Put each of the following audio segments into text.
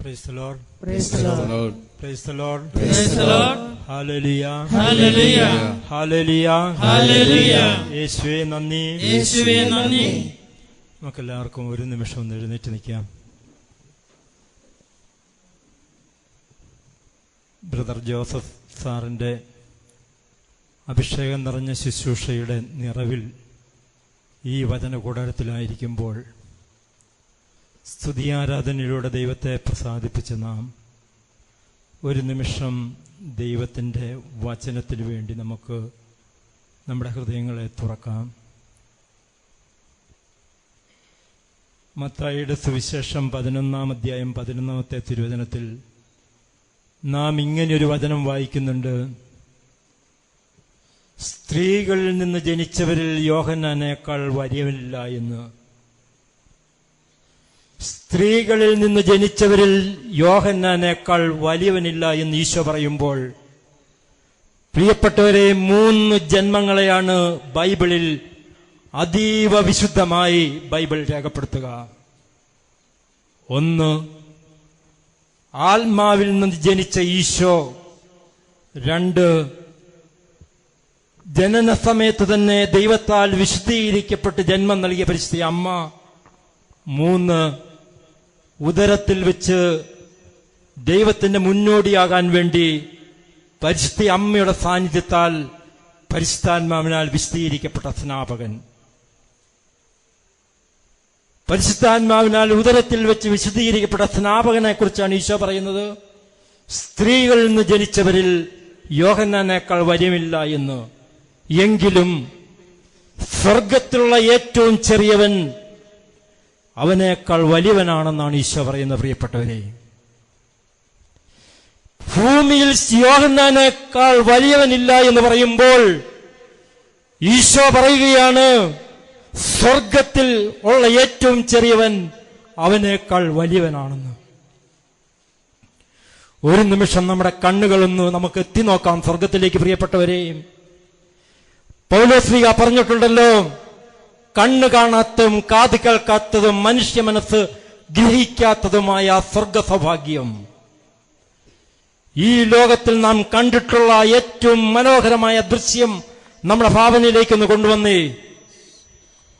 Praise the Lord. Praise the Lord. Praise the Lord. Praise the Lord. Hallelujah. Hallelujah. Hallelujah. Hallelujah. യേശുവേ നന്ദി. യേശുവേ നന്ദി. നമുക്കെല്ലാവർക്കും ഒരു നിമിഷം ഒന്ന് എഴുന്നേറ്റ് നിൽക്കാം. ബ്രദർ ജോസഫ് സാറിൻ്റെ അഭിഷേകം നിറഞ്ഞ ശുശ്രൂഷയുടെ നിറവിൽ ഈ വചന കൂടാരത്തിലായിരിക്കുമ്പോൾ സ്തുതിയാരാധനയിലൂടെ ദൈവത്തെ പ്രസാദിപ്പിച്ച നാം ഒരു നിമിഷം ദൈവത്തിൻ്റെ വചനത്തിനു വേണ്ടി നമുക്ക് നമ്മുടെ ഹൃദയങ്ങളെ തുറക്കാം. മത്തായിയുടെ സുവിശേഷം 11-ാം അധ്യായം 11-ാമത്തെ തിരുവചനത്തിൽ നാം ഇങ്ങനെയൊരു വചനം വായിക്കുന്നുണ്ട്. സ്ത്രീകളിൽ നിന്ന് ജനിച്ചവരിൽ യോഹന്നാനേക്കാൾ വലിയവനില്ല എന്ന്. സ്ത്രീകളിൽ നിന്ന് ജനിച്ചവരിൽ യോഹന്നാനേക്കാൾ വലിയവനില്ല എന്ന് ഈശോ പറയുമ്പോൾ, പ്രിയപ്പെട്ടവരെ, 3 ജന്മങ്ങളെയാണ് ബൈബിളിൽ അതീവ വിശുദ്ധമായി ബൈബിൾ രേഖപ്പെടുത്തുക. 1, ആത്മാവിൽ നിന്ന് ജനിച്ച ഈശോ. 2, ജനന സമയത്ത് തന്നെ ദൈവത്താൽ വിശുദ്ധീകരിക്കപ്പെട്ട് ജന്മം നൽകിയ പരിശുദ്ധ അമ്മ. 3, ഉദരത്തിൽ വെച്ച് ദൈവത്തിന്റെ മുന്നോടിയാകാൻ വേണ്ടി പരിശുദ്ധ അമ്മയുടെ സാന്നിധ്യത്താൽ പരിശുദ്ധാത്മാവിനാൽ വിശുദ്ധീകരിക്കപ്പെട്ട സ്നാപകൻ. പരിശുദ്ധാത്മാവിനാൽ ഉദരത്തിൽ വെച്ച് വിശുദ്ധീകരിക്കപ്പെട്ട സ്നാപകനെ കുറിച്ചാണ് ഈശോ പറയുന്നത്. സ്ത്രീകളിൽ നിന്ന് ജനിച്ചവരിൽ യോഹന്നാനേക്കാൾ വലിയമില്ല എന്ന്. എങ്കിലും സ്വർഗത്തിലുള്ള ഏറ്റവും ചെറിയവൻ അവനേക്കാൾ വലിയവനാണെന്നാണ് ഈശോ പറയുന്നത്. പ്രിയപ്പെട്ടവരെ, ഭൂമിയിൽ യോഹന്നാനേക്കാൾ വലിയവനില്ല എന്ന് പറയുമ്പോൾ ഈശോ പറയുകയാണ്, സ്വർഗത്തിൽ ഉള്ള ഏറ്റവും ചെറിയവൻ അവനേക്കാൾ വലിയവനാണെന്ന്. ഒരു നിമിഷം നമ്മുടെ കണ്ണുകളൊന്ന് നമുക്ക് എത്തി നോക്കാം സ്വർഗത്തിലേക്ക്. പ്രിയപ്പെട്ടവരെ, പൗലോസ്ലീഹ പറഞ്ഞിട്ടുണ്ടല്ലോ, കണ്ണ് കാണാത്തതും കാത് കേൾക്കാത്തതും മനുഷ്യ മനസ്സ് ഗ്രഹിക്കാത്തതുമായ സ്വർഗ സൗഭാഗ്യം. ഈ ലോകത്തിൽ നാം കണ്ടിട്ടുള്ള ഏറ്റവും മനോഹരമായ ദൃശ്യം നമ്മുടെ ഭാവനയിലേക്കൊന്ന് കൊണ്ടുവന്നേ.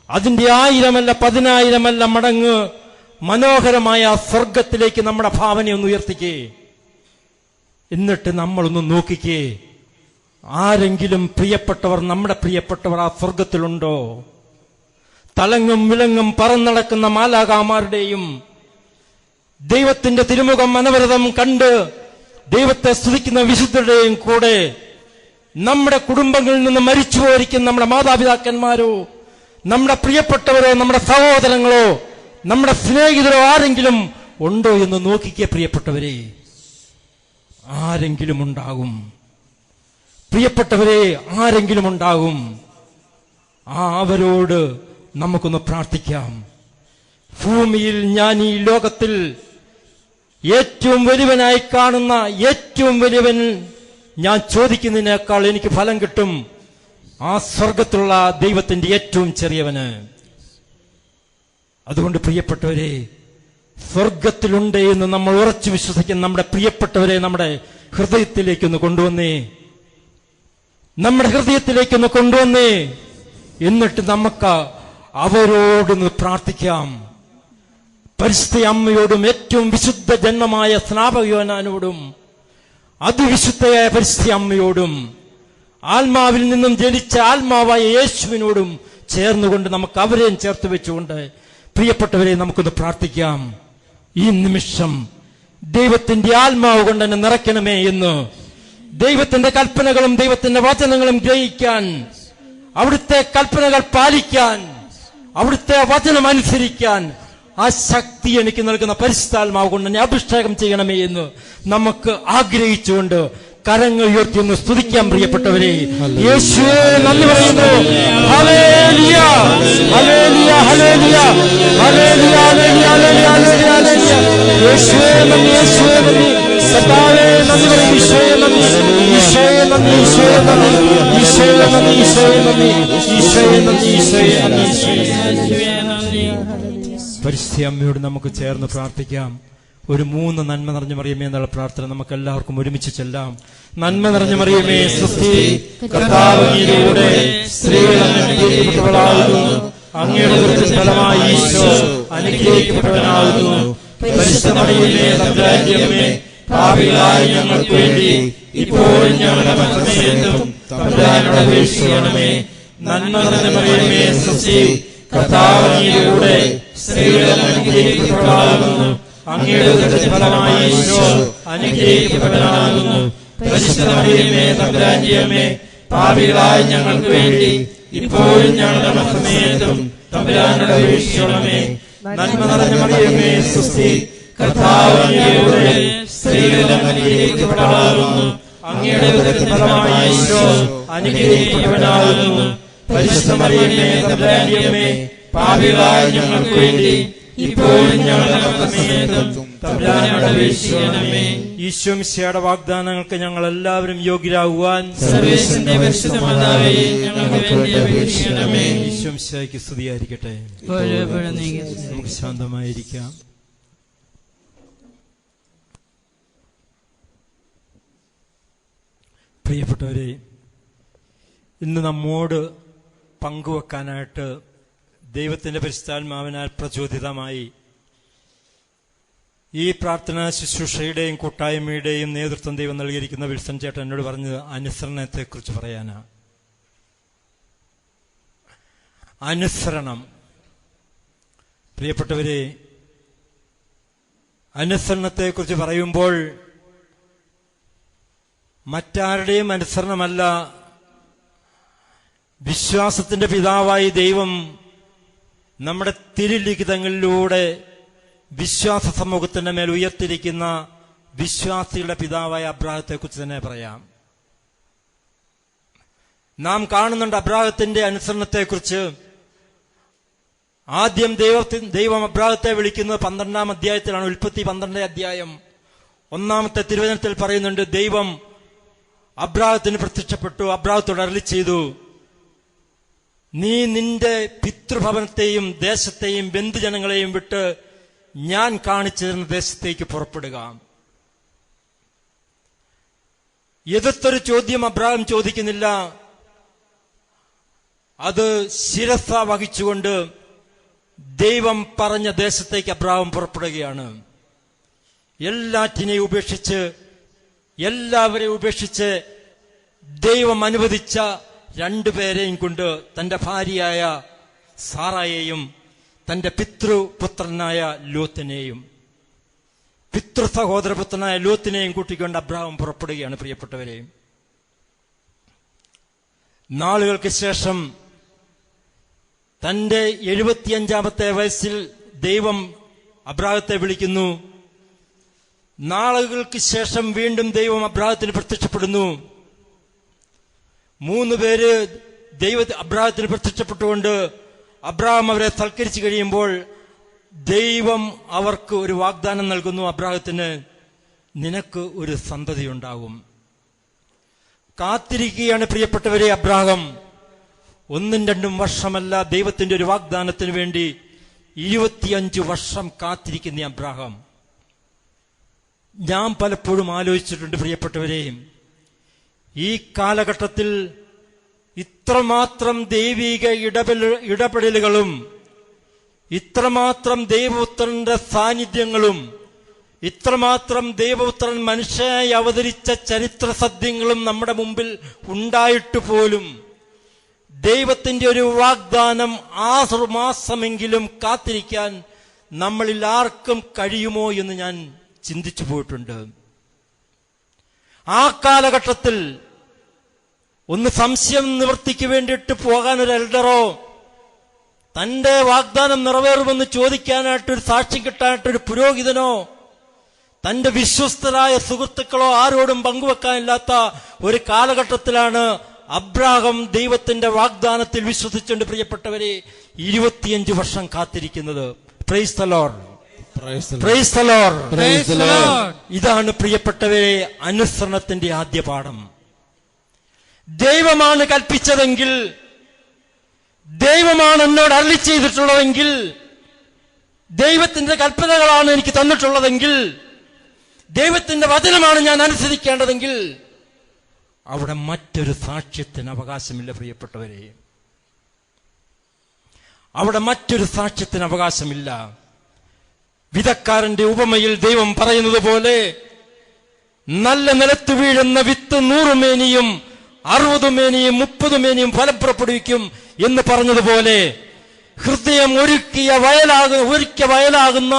അതിന്റെ 1000 10,000 മടങ്ങ് മനോഹരമായ സ്വർഗത്തിലേക്ക് നമ്മുടെ ഭാവനയൊന്ന് ഉയർത്തിക്കേ. എന്നിട്ട് നമ്മളൊന്ന് നോക്കിക്കേ, ആരെങ്കിലും പ്രിയപ്പെട്ടവർ, നമ്മുടെ പ്രിയപ്പെട്ടവർ ആ സ്വർഗത്തിലുണ്ടോ? തലങ്ങും വിലങ്ങും പറന്നടക്കുന്ന മാലാഖമാരുടെയും ദൈവത്തിന്റെ തിരുമുഖം അനവരതം കണ്ട് ദൈവത്തെ സ്തുതിക്കുന്ന വിശുദ്ധരുടെയും കൂടെ നമ്മുടെ കുടുംബങ്ങളിൽ നിന്ന് മരിച്ചു പോയിരിക്കുന്ന നമ്മുടെ മാതാപിതാക്കന്മാരോ, നമ്മുടെ പ്രിയപ്പെട്ടവരോ, നമ്മുടെ സഹോദരങ്ങളോ, നമ്മുടെ സ്നേഹിതരോ ആരെങ്കിലും ഉണ്ടോ എന്ന് നോക്കിക്കേ. പ്രിയപ്പെട്ടവരെ, ആരെങ്കിലും ഉണ്ടാകും. പ്രിയപ്പെട്ടവരെ, ആരെങ്കിലും ഉണ്ടാകും. അവരോട് നമുക്കൊന്ന് പ്രാർത്ഥിക്കാം. ഭൂമിയിൽ ഞാൻ ഈ ലോകത്തിൽ ഏറ്റവും വലിയവനായി കാണുന്ന ഏറ്റവും വലിയവൻ ഞാൻ ചോദിക്കുന്നതിനേക്കാൾ എനിക്ക് ഫലം കിട്ടും ആ സ്വർഗത്തിലുള്ള ദൈവത്തിന്റെ ഏറ്റവും ചെറിയവന്. അതുകൊണ്ട് പ്രിയപ്പെട്ടവരെ, സ്വർഗത്തിലുണ്ട് എന്ന് നമ്മൾ ഉറച്ചു വിശ്വസിക്കുന്ന നമ്മുടെ പ്രിയപ്പെട്ടവരെ നമ്മുടെ ഹൃദയത്തിലേക്കൊന്ന് കൊണ്ടുവന്നേ. നമ്മുടെ ഹൃദയത്തിലേക്കൊന്ന് കൊണ്ടുവന്നേ. എന്നിട്ട് നമുക്ക് അവരോടൊന്ന് പ്രാർത്ഥിക്കാം. പരിശുദ്ധ അമ്മയോടും ഏറ്റവും വിശുദ്ധ ജന്മമായ സ്നാപക യോഹന്നാനോടും അതിവിശുദ്ധയായ പരിശുദ്ധ അമ്മയോടും ആത്മാവിൽ നിന്നും ജനിച്ച ആത്മാവായ യേശുവിനോടും ചേർന്നുകൊണ്ട് നമുക്ക് അവരെയും ചേർത്ത് വെച്ചുകൊണ്ട് പ്രിയപ്പെട്ടവരെ നമുക്കൊന്ന് പ്രാർത്ഥിക്കാം. ഈ നിമിഷം ദൈവത്തിന്റെ ആത്മാവ് കൊണ്ട് എന്നെ നിറയ്ക്കണമേ എന്ന്, ദൈവത്തിന്റെ കൽപ്പനകളും ദൈവത്തിന്റെ വചനങ്ങളും ഗ്രഹിക്കാൻ, അവിടുത്തെ കൽപ്പനകൾ പാലിക്കാൻ, അവിടുത്തെ വചനം അനുസരിക്കാൻ ആ ശക്തി എനിക്ക് നൽകുന്ന പരിശുദ്ധാത്മാവ് കൊണ്ട് എന്നെ അഭിഷേകം ചെയ്യണമേ എന്ന് നമുക്ക് ആഗ്രഹിച്ചുകൊണ്ട് കരങ്ങൾ ഉയർത്തി ഒന്ന് സ്തുതിക്കാം. പ്രിയപ്പെട്ടവരെ, യേശുവേ നന്ദി പറയുന്നു. Hallelujah, hallelujah, hallelujah, hallelujah, hallelujah, hallelujah. യേശുവേ നന്ദി, യേശുവേ നന്ദി, കർത്താവേ നന്ദി പറയുന്നു. ഈശോയെ നന്ദി, ഈശോയെ നന്ദി, ഈശോയെ നന്ദി, ഈശോയെ നന്ദി, ഈശോയെ നന്ദി, ഈശോയെ നന്ദി, ഈശോയെ നന്ദി. പരിശുദ്ധ അമ്മയോട് നമുക്ക് ചേർന്ന് പ്രാർത്ഥിക്കാം. ഒരു 3 നന്മ നിറഞ്ഞ മറിയമേ എന്നുള്ള പ്രാർത്ഥന നമുക്ക് എല്ലാവർക്കും ഒരുമിച്ച് ചെല്ലാം. നന്മ നിറഞ്ഞ മറിയമേ സ്വസ്തി, കർത്താവ് അങ്ങയുടെ സ്ത്രീകൾ അനുഗ്രഹിക്കപ്പെട്ടവളാകുന്നു, അങ്ങയുടെ ഉദരത്തിൻ ഫലമായി ഈശോ അനുഗ്രഹിക്കപ്പെട്ടവനാകുന്നു. പരിശുദ്ധ മറിയമേ തമ്പുരാന്റെ അമ്മേ, പാപികളായ ഞങ്ങൾക്ക് വേണ്ടി ഇപ്പോഴും ഞങ്ങളുടെ മരണസമയത്തും തമ്പുരാനോട് അപേക്ഷിക്കണമേ. നന്മ നിറഞ്ഞ മറിയമേ സ്വസ്തി, കർത്താവ് അങ്ങയുടെ സ്ത്രീകൾ അനുഗ്രഹിക്കപ്പെട്ടവളാകുന്നു, അങ്ങയുടെ ഉദരത്തിൻ ഫലമായി ഈശോ അനുഗ്രഹിക്കപ്പെട്ടവനാകുന്നു. പരിശുദ്ധ മറിയമേ തമ്പുരാന്റെ അമ്മേ, പാപികളായ ഞങ്ങൾക്ക് വേണ്ടി ഇപ്പോഴും ഞങ്ങളുടെ മരണസമയത്തും തമ്പുരാനോട് അപേക്ഷിക്കണമേ. നന്മ നിറഞ്ഞ മറിയമേ സ്വസ്തി, കർത്താവ് അങ്ങയുടെ സ്ത്രീകൾ അനുഗ്രഹിക്കപ്പെട്ടവളാകുന്നു, അങ്ങയുടെ ഉദരത്തിൻ ഫലമായി ഈശോ അനുഗ്രഹിക്കപ്പെട്ടവനാകുന്നു. പരിശുദ്ധ മറിയമേ തമ്പുരാന്റെ അമ്മേ, പാപികളായ ഞങ്ങൾക്ക് വേണ്ടി ഇപ്പോഴും ഞങ്ങളുടെ മരണസമയത്തും തമ്പുരാനോട് അപേക്ഷിക്കണമേ. ഈശോ മിശിഹായുടെ വാഗ്ദാനങ്ങൾക്ക് ഞങ്ങൾ എല്ലാവരും യോഗ്യരാകുവാൻ സർവേശ്വരന്റെ പരിശുദ്ധ മാതാവേ, ഞങ്ങൾക്ക് വേണ്ടി അപേക്ഷിക്കണമേ. ഈശോ മിശിഹായ്ക്ക് സ്തുതിയായിരിക്കട്ടെ. നമുക്ക് ശാന്തമായിരിക്കാം. പ്രിയപ്പെട്ടവരെ, ഇന്ന് നമ്മോട് പങ്കുവെക്കാനായിട്ട് ദൈവത്തിന്റെ പരിശുദ്ധാത്മാവിനാൽ പ്രചോദിതമായി ഈ പ്രാർത്ഥനാ ശുശ്രൂഷയുടെയും കൂട്ടായ്മയുടെയും നേതൃത്വം ദൈവം നൽകിയിരിക്കുന്ന വിൽസൺ ചേട്ടൻ എന്നോട് പറഞ്ഞത് അനുസരണത്തെക്കുറിച്ച് പറയാനാ. അനുസരണം. പ്രിയപ്പെട്ടവരെ, അനുസരണത്തെക്കുറിച്ച് പറയുമ്പോൾ മറ്റാരുടെയും അനുസരണമല്ല, വിശ്വാസത്തിന്റെ പിതാവായി ദൈവം നമ്മുടെ തിരുലിഖിതങ്ങളിലൂടെ വിശ്വാസ സമൂഹത്തിന്റെ മേൽ ഉയർത്തിരിക്കുന്ന വിശ്വാസികളുടെ പിതാവായ അബ്രാഹത്തെക്കുറിച്ച് തന്നെ പറയാം. നാം കാണുന്നുണ്ട് അബ്രാഹത്തിന്റെ അനുസരണത്തെക്കുറിച്ച്. ആദ്യം ദൈവം അബ്രാഹത്തെ വിളിക്കുന്നത് 12-ാം അധ്യായത്തിലാണ്. ഉൽപ്പത്തി 12-ാം അധ്യായം 1-ാമത്തെ തിരുവചനത്തിൽ പറയുന്നുണ്ട്, ദൈവം അബ്രാഹത്തിന് പ്രത്യക്ഷപ്പെട്ടു, അബ്രാഹത്തോട് അരുളി ചെയ്തു, നീ നിന്റെ പിതൃഭവനത്തെയും ദേശത്തെയും ബന്ധുജനങ്ങളെയും വിട്ട് ഞാൻ കാണിച്ചു തരുന്ന ദേശത്തേക്ക് പുറപ്പെടുക. എതിർത്തൊരു ചോദ്യം അബ്രാഹാം ചോദിക്കുന്നില്ല. അത് ശിരസ വഹിച്ചുകൊണ്ട് ദൈവം പറഞ്ഞ ദേശത്തേക്ക് അബ്രാഹാം പുറപ്പെടുകയാണ്. എല്ലാറ്റിനെയും ഉപേക്ഷിച്ച്, എല്ലാവരെയും ഉപേക്ഷിച്ച് ദൈവം അനുവദിച്ച 2 പേരെയും കൊണ്ട് തന്റെ ഭാര്യയായ സാറായെയും തന്റെ പിതൃപുത്രനായ ലോത്തിനെയും പിതൃ സഹോദരപുത്രനായ ലോത്തിനെയും കൂട്ടിക്കൊണ്ട് അബ്രാഹാം പുറപ്പെടുകയാണ്. പ്രിയപ്പെട്ടവരെ, നാളുകൾക്ക് ശേഷം തന്റെ 75-ാമത്തെ വയസ്സിൽ ദൈവം അബ്രാഹത്തെ വിളിക്കുന്നു. നാളുകൾക്ക് ശേഷം വീണ്ടും ദൈവം അബ്രാഹത്തിന് പ്രത്യക്ഷപ്പെടുന്നു. 3 പേര് അബ്രാഹത്തിന് പ്രത്യക്ഷപ്പെട്ടുകൊണ്ട് അബ്രാഹാം അവരെ സൽക്കരിച്ചു കഴിയുമ്പോൾ ദൈവം അവർക്ക് ഒരു വാഗ്ദാനം നൽകുന്നു. അബ്രാഹത്തിന്, നിനക്ക് ഒരു സന്തതി ഉണ്ടാകും. കാത്തിരിക്കുകയാണ് പ്രിയപ്പെട്ടവരെ അബ്രാഹാം. 1-2 വർഷമല്ല, ദൈവത്തിന്റെ ഒരു വാഗ്ദാനത്തിന് വേണ്ടി 25 വർഷം കാത്തിരിക്കുന്ന അബ്രാഹാം. ഞാൻ പലപ്പോഴും ആലോചിച്ചിട്ടുണ്ട് പ്രിയപ്പെട്ടവരെ, ഈ കാലഘട്ടത്തിൽ ഇത്രമാത്രം ദൈവിക ഇടപെടലുകളും ഇത്രമാത്രം ദൈവപുത്രന്റെ സാന്നിധ്യങ്ങളും ഇത്രമാത്രം ദൈവപുത്രൻ മനുഷ്യനായി അവതരിച്ച ചരിത്ര സത്യങ്ങളും നമ്മുടെ മുമ്പിൽ ഉണ്ടായിട്ട് പോലും ദൈവത്തിന്റെ ഒരു വാഗ്ദാനം 6 മാസമെങ്കിലും കാത്തിരിക്കാൻ നമ്മളിൽ ആർക്കും കഴിയുമോ എന്ന് ഞാൻ ചിന്തിച്ചു പോയിട്ടുണ്ട്. ആ കാലഘട്ടത്തിൽ ഒന്ന് സംശയം നിവൃത്തിക്ക് വേണ്ടിയിട്ട് പോകാൻ ഒരു എൽഡറോ തന്റെ വാഗ്ദാനം നിറവേറുമെന്ന് ചോദിക്കാനായിട്ടൊരു സാക്ഷ്യം കിട്ടാനായിട്ടൊരു പുരോഹിതനോ തന്റെ വിശ്വസ്തരായ സുഹൃത്തുക്കളോ ആരോടും പങ്കുവെക്കാനില്ലാത്ത ഒരു കാലഘട്ടത്തിലാണ് അബ്രാഹാം ദൈവത്തിന്റെ വാഗ്ദാനത്തിൽ വിശ്വസിച്ചുകൊണ്ട് പ്രിയപ്പെട്ടവരെ 25 വർഷം കാത്തിരിക്കുന്നത്. Praise the Lord, praise the Lord, praise the Lord. ഇതാണ് പ്രിയപ്പെട്ടവരെ അനുസരണത്തിന്റെ ആദ്യ പാഠം. ദൈവമാണ് കൽപ്പിച്ചതെങ്കിൽ, ദൈവമാണ് എന്നോട് അരുളി ചെയ്തിട്ടുള്ളതെങ്കിൽ ദൈവത്തിന്റെ കൽപ്പനകളാണ് എനിക്ക് തന്നിട്ടുള്ളതെങ്കിൽ, ദൈവത്തിന്റെ വചനമാണ് ഞാൻ അനുസരിക്കേണ്ടതെങ്കിൽ, അവിടെ മറ്റൊരു സാക്ഷ്യത്തിന് അവകാശമില്ല പ്രിയപ്പെട്ടവരെ. അവിടെ മറ്റൊരു സാക്ഷ്യത്തിന് അവകാശമില്ല. വിതക്കാരന്റെ ഉപമയിൽ ദൈവം പറയുന്നത് പോലെ, നല്ല നിലത്ത് വീഴുന്ന വിത്ത് 100 മേനിയും 60 മേനിയും 30 മേനിയും ഫലം പുറപ്പെടുവിക്കും എന്ന് പറഞ്ഞതുപോലെ, ഹൃദയം ഒരുക്കിയ വയലാകുന്ന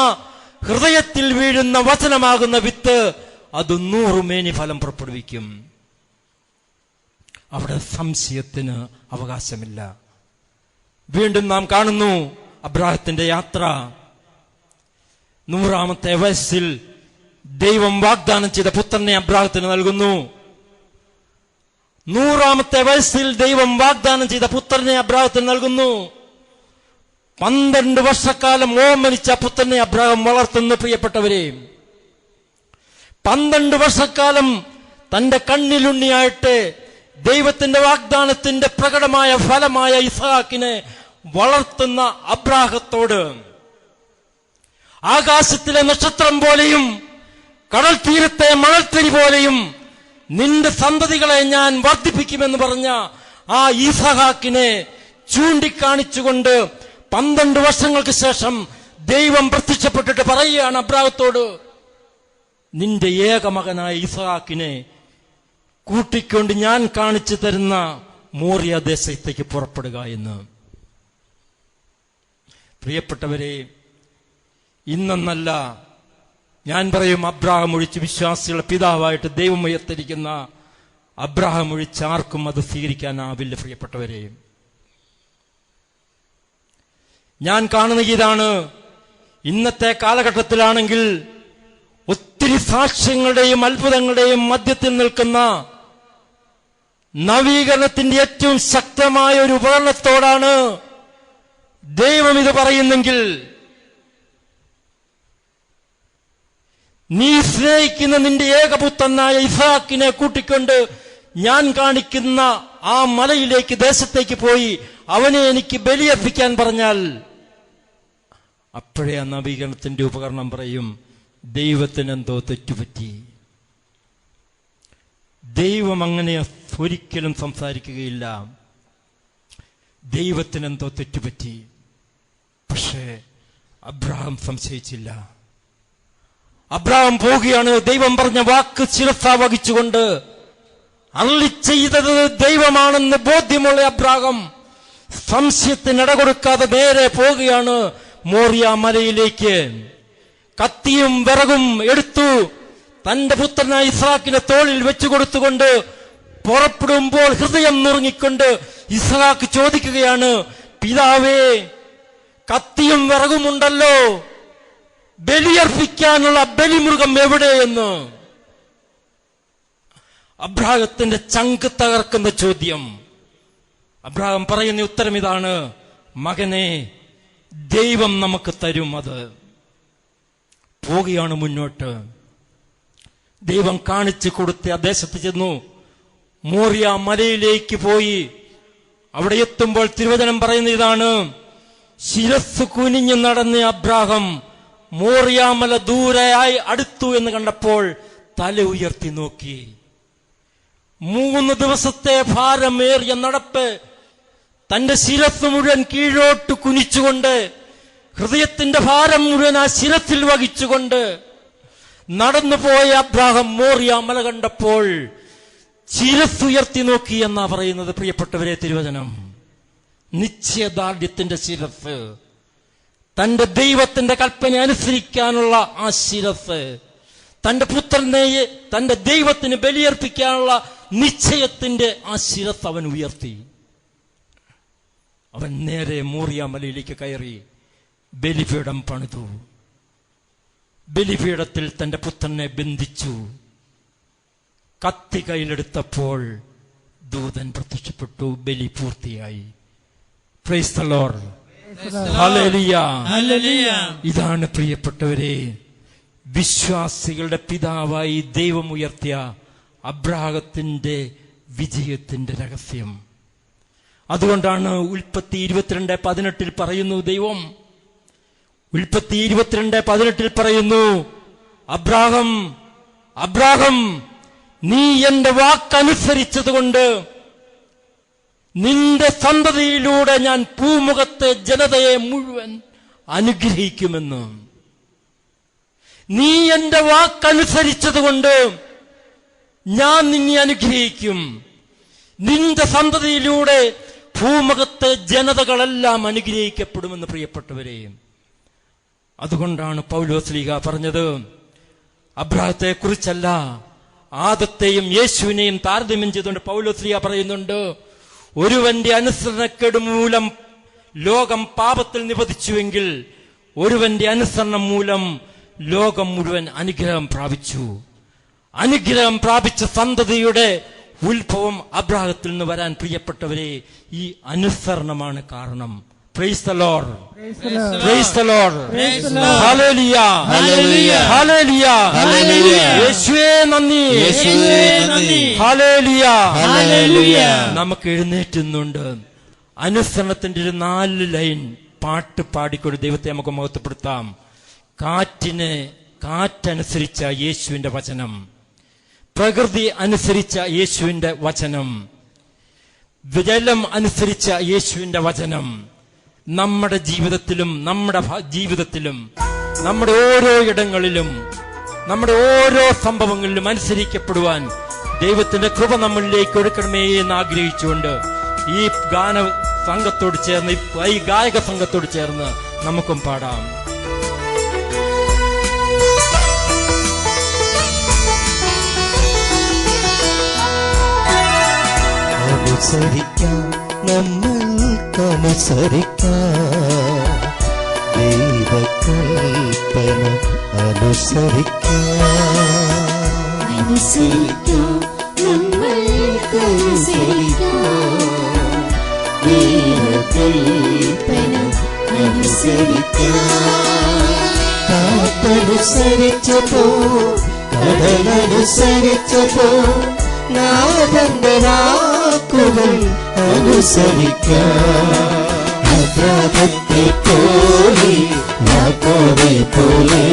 ഹൃദയത്തിൽ വീഴുന്ന വചനമാകുന്ന വിത്ത് അത് 100 മേനി ഫലം പുറപ്പെടുവിക്കും. അവിടെ സംശയത്തിന് അവകാശമില്ല. വീണ്ടും നാം കാണുന്നു അബ്രാഹത്തിന്റെ യാത്ര. 100-ാമത്തെ വയസ്സിൽ ദൈവം വാഗ്ദാനം ചെയ്ത പുത്രനെ അബ്രാഹത്തിന് നൽകുന്നു. 100-ാമത്തെ വയസ്സിൽ ദൈവം വാഗ്ദാനം ചെയ്ത പുത്രനെ അബ്രാഹത്തിന് നൽകുന്നു. 12 വർഷക്കാലം ഓമനിച്ച പുത്രനെ അബ്രാഹം വളർത്തുന്നു. പ്രിയപ്പെട്ടവരെ, 12 വർഷക്കാലം തന്റെ കണ്ണിലുണ്ണിയായിട്ട് ദൈവത്തിന്റെ വാഗ്ദാനത്തിന്റെ പ്രകടമായ ഫലമായ ഇസ്ഹാക്കിനെ വളർത്തുന്ന അബ്രാഹത്തോട്, ആകാശത്തിലെ നക്ഷത്രം പോലെയും കടൽ തീരത്തെ മണൽത്തരി പോലെയും നിന്റെ സന്തതികളെ ഞാൻ വർദ്ധിപ്പിക്കുമെന്ന് പറഞ്ഞ ആ ഇസ്ഹാക്കിനെ ചൂണ്ടിക്കാണിച്ചുകൊണ്ട് 12 വർഷങ്ങൾക്ക് ശേഷം ദൈവം പ്രത്യക്ഷപ്പെട്ടിട്ട് പറയുകയാണ് അബ്രാഹത്തോട്, നിന്റെ ഏകമകനായ ഇസ്ഹാക്കിനെ കൂട്ടിക്കൊണ്ട് ഞാൻ കാണിച്ചു തരുന്ന മോറിയ ദേശത്തേക്ക് പുറപ്പെടുക എന്ന്. പ്രിയപ്പെട്ടവരെ, ഇന്നല്ല, ഞാൻ പറയും, അബ്രാഹാം ഒഴിച്ച് വിശ്വാസികളുടെ പിതാവായിട്ട് ദൈവം ഉയർത്തിരിക്കുന്ന അബ്രാഹാം ഒഴിച്ച് ആർക്കും അത് സ്വീകരിക്കാനാവില്ല. പ്രിയപ്പെട്ടവരെ, ഞാൻ കാണുന്ന ഇതാണ്. ഇന്നത്തെ കാലഘട്ടത്തിലാണെങ്കിൽ ഒത്തിരി സാക്ഷ്യങ്ങളുടെയും അത്ഭുതങ്ങളുടെയും മധ്യത്തിൽ നിൽക്കുന്ന നവീകരണത്തിന്റെ ഏറ്റവും ശക്തമായ ഒരു ഉപകരണത്തോടാണ് ദൈവം ഇത് പറയുന്നെങ്കിൽ, നീ സ്നേഹിക്കുന്ന നിന്റെ ഏകപുത്രനായ ഇസ്ഹാക്കിനെ കൂട്ടിക്കൊണ്ട് ഞാൻ കാണിക്കുന്ന ആ മലയിലേക്ക്, ദേശത്തേക്ക് പോയി അവനെ എനിക്ക് ബലിയർപ്പിക്കാൻ പറഞ്ഞാൽ, അപ്പോഴേ ആ നവീകരണത്തിന്റെ ഉപകരണം പറയും, ദൈവത്തിനെന്തോ തെറ്റുപറ്റി. ദൈവം അങ്ങനെ ഒരിക്കലും സംസാരിക്കുകയില്ല. ദൈവത്തിനെന്തോ തെറ്റുപറ്റി. പക്ഷേ അബ്രാഹാം സംശയിച്ചില്ല. അബ്രാഹാം പോവുകയാണ്. ദൈവം പറഞ്ഞ വാക്ക് ശിരസാ വഹിച്ചുകൊണ്ട്, അരുളി ചെയ്തത് ദൈവമാണെന്ന് ബോധ്യമുള്ള അബ്രാഹാം സംശയത്തിന് കൊടുക്കാതെ നേരെ പോവുകയാണ് മോറിയ മലയിലേക്ക്. കത്തിയും വിറകും എടുത്തു തന്റെ പുത്രനായ ഇസ്ഹാക്കിനെ തോളിൽ വെച്ചുകൊടുത്തുകൊണ്ട് പുറപ്പെടുമ്പോൾ ഹൃദയം നുറുങ്ങിക്കൊണ്ട് ഇസ്ഹാക്ക് ചോദിക്കുകയാണ്, പിതാവേ, കത്തിയും വിറകുമുണ്ടല്ലോ, ബലിയർപ്പിക്കാനുള്ള ബലിമൃഗം എവിടെയെന്ന്. അബ്രാഹത്തിന്റെ ചങ്ക് തകർക്കുന്ന ചോദ്യം. അബ്രാഹാം പറയുന്ന ഉത്തരം ഇതാണ്, മകനെ, ദൈവം നമുക്ക് തരും. അത് പോവുകയാണ് മുന്നോട്ട്. ദൈവം കാണിച്ചു കൊടുത്ത് ആ ദേശത്ത് ചെന്നു. മോറിയ മലയിലേക്ക് പോയി. അവിടെ എത്തുമ്പോൾ തിരുവചനം പറയുന്ന ഇതാണ്, ശിരസ് കുനിഞ്ഞു നടന്ന അബ്രാഹാം മോറിയ മല ദൂരെയായി അടുത്തു എന്ന് കണ്ടപ്പോൾ തല ഉയർത്തി നോക്കി. 3 ദിവസത്തെ ഭാരമേറിയ നടപ്പ് തന്റെ ശിരസ് മുഴുവൻ കീഴോട്ട് കുനിച്ചുകൊണ്ട്, ഹൃദയത്തിന്റെ ഭാരം മുഴുവൻ ആ ശിരസിൽ വഹിച്ചുകൊണ്ട് നടന്നുപോയ അബ്രാഹാം മോറിയ മല കണ്ടപ്പോൾ ശിരസ് ഉയർത്തി നോക്കി എന്നാ പറയുന്നത്. പ്രിയപ്പെട്ടവരെ, തിരുവചനം നിശ്ചയദാർഢ്യത്തിന്റെ ശിരസ്, തന്റെ ദൈവത്തിന്റെ കൽപ്പന അനുസരിക്കാനുള്ള ആ ശിരസ്, തന്റെ പുത്രനെ തന്റെ ദൈവത്തിന് ബലിയർപ്പിക്കാനുള്ള നിശ്ചയത്തിന്റെ ആ ശിരസ് അവൻ ഉയർത്തി. അവൻ നേരെ മോറിയ മലയിലേക്ക് കയറി ബലിപീഠം പണിതു. ബലിപീഠത്തിൽ തന്റെ പുത്രനെ ബന്ധിച്ചു. കത്തി കയ്യിലെടുത്തപ്പോൾ ദൂതൻ പ്രത്യക്ഷപ്പെട്ടു. ബലി പൂർത്തിയായി. Praise the Lord. ഹല്ലേലൂയ. ഇതാണ് പ്രിയപ്പെട്ടവരെ, വിശ്വാസികളുടെ പിതാവായി ദൈവം ഉയർത്തിയ അബ്രാഹത്തിന്റെ വിജയത്തിന്റെ രഹസ്യം. അതുകൊണ്ടാണ് ഉൽപ്പത്തി 22:18 പറയുന്നു, ദൈവം ഉൽപ്പത്തി 22:18 പറയുന്നു, അബ്രാഹം നീ എന്റെ വാക്കനുസരിച്ചതുകൊണ്ട് നിന്റെ സന്തതിയിലൂടെ ഞാൻ ഭൂമുഖത്തെ ജനതയെ മുഴുവൻ അനുഗ്രഹിക്കുമെന്ന്. നീ എന്റെ വാക്കനുസരിച്ചതുകൊണ്ട് ഞാൻ നിന്നെ അനുഗ്രഹിക്കും. നിന്റെ സന്തതിയിലൂടെ ഭൂമുഖത്തെ ജനതകളെല്ലാം അനുഗ്രഹിക്കപ്പെടുമെന്ന്. പ്രിയപ്പെട്ടവരെ, അതുകൊണ്ടാണ് പൗലോസ്ലീഹ പറഞ്ഞത്, അബ്രാഹത്തെ കുറിച്ചല്ല ആദത്തെയും യേശുവിനെയും താരതമ്യം ചെയ്തുകൊണ്ട് പൗലോസ്ലീഹ പറയുന്നുണ്ട്, ഒരുവന്റെ അനുസരണക്കേട് മൂലം ലോകം പാപത്തിൽ നിപതിച്ചുവെങ്കിൽ ഒരുവന്റെ അനുസരണം മൂലം ലോകം മുഴുവൻ അനുഗ്രഹം പ്രാപിച്ചു. അനുഗ്രഹം പ്രാപിച്ച സന്തതിയുടെ ഉത്ഭവം അബ്രാഹത്തിൽ നിന്ന് വരാൻ, പ്രിയപ്പെട്ടവരെ, ഈ അനുസരണമാണ് കാരണം. Praise the Lord. Praise the Lord. Hallelujah. Hallelujah. യേശുവേ നന്ദി. Hallelujah. നമുക്ക് എഴുന്നേറ്റുന്നുണ്ട്. അനുസരണത്തിന്റെ ഒരു 4 ലൈൻ പാട്ട് പാടിക്കൊണ്ട് ദൈവത്തെ നമുക്ക് മഹത്വപ്പെടുത്താം. കാറ്റനുസരിച്ച യേശുവിന്റെ വചനം, പ്രകൃതി അനുസരിച്ച യേശുവിന്റെ വചനം, ജലം അനുസരിച്ച യേശുവിന്റെ വചനം നമ്മുടെ ജീവിതത്തിലും നമ്മുടെ ഓരോ ഇടങ്ങളിലും നമ്മുടെ ഓരോ സംഭവങ്ങളിലും അനുസരിക്കപ്പെടുവാൻ ദൈവത്തിന്റെ കൃപ നമ്മളിലേക്ക് ഒഴുക്കണമേ എന്ന് ആഗ്രഹിച്ചുകൊണ്ട് ഈ ഗാന സംഘത്തോട് ചേർന്ന്, ഈ ഗായക സംഘത്തോട് ചേർന്ന് നമുക്കും പാടാം. അനുസരിക്കാം, നമ്മൾക്കനുസരിക്കാം, ദൈവകൽപ്പന അനുസരിക്കാം, നമ്മൾക്കനുസരിക്കാം, ദൈവകൽപ്പന അനുസരിക്കാം. കാറ്റനുസരിച്ചപ്പോ, കടലനുസരിച്ചപ്പോ, നാഥന്റെ വാക്കുകൾ അനുസരിക്കാം. അബ്രാഹത്തെ പോലെ, യാക്കോബെ പോലെ,